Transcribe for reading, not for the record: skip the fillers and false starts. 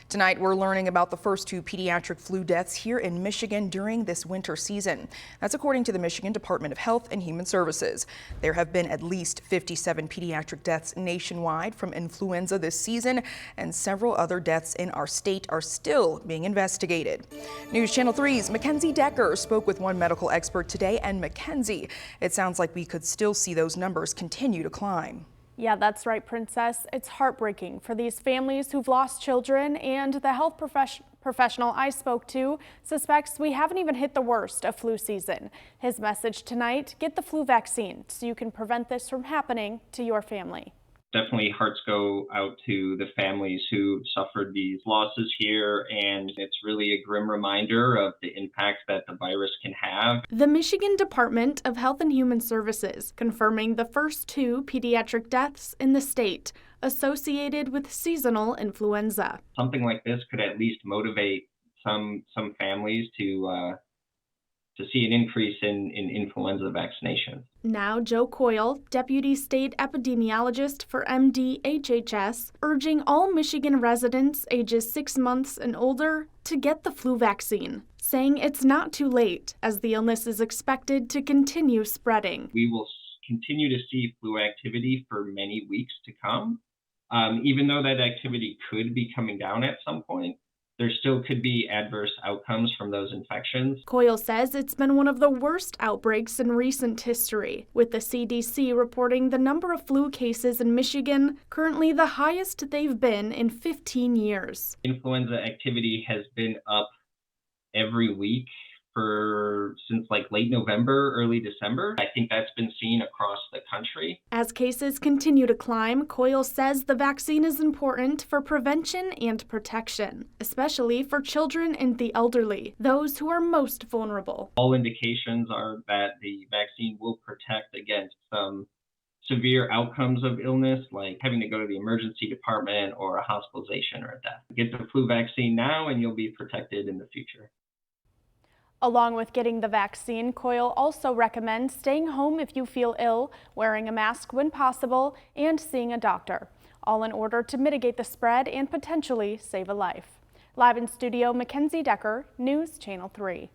Tonight, we're learning about the first 2 pediatric flu deaths here in Michigan during this winter season. That's according to the Michigan Department of Health and Human Services. There have been at least 57 pediatric deaths nationwide from influenza this season, and several other deaths in our state are still being investigated. News Channel 3's Mackenzie Decker spoke with one medical expert today, and Mackenzie, it sounds like we could still see those numbers continue to climb. Yeah, that's right, Princess. It's heartbreaking for these families who've lost children, and the health professional I spoke to suspects we haven't even hit the worst of flu season. His message tonight: get the flu vaccine so you can prevent this from happening to your family. Definitely hearts go out to the families who suffered these losses here, and it's really a grim reminder of the impact that the virus can have. The Michigan Department of Health and Human Services confirming the first 2 pediatric deaths in the state associated with seasonal influenza. Something like this could at least motivate some families to see an increase in influenza vaccination. Now, Joe Coyle, Deputy State Epidemiologist for MDHHS, urging all Michigan residents ages 6 months and older to get the flu vaccine, saying it's not too late as the illness is expected to continue spreading. We will continue to see flu activity for many weeks to come. Even though that activity could be coming down at some point, there still could be adverse outcomes from those infections. Coyle says it's been one of the worst outbreaks in recent history, with the CDC reporting the number of flu cases in Michigan currently the highest they've been in 15 years. Influenza activity has been up every week since like late November, early December. I think that's been seen across the country. As cases continue to climb, Coyle says the vaccine is important for prevention and protection, especially for children and the elderly, those who are most vulnerable. All indications are that the vaccine will protect against some severe outcomes of illness, like having to go to the emergency department or a hospitalization or a death. Get the flu vaccine now and you'll be protected in the future. Along with getting the vaccine, Coyle also recommends staying home if you feel ill, wearing a mask when possible, and seeing a doctor, all in order to mitigate the spread and potentially save a life. Live in studio, Mackenzie Decker, News Channel 3.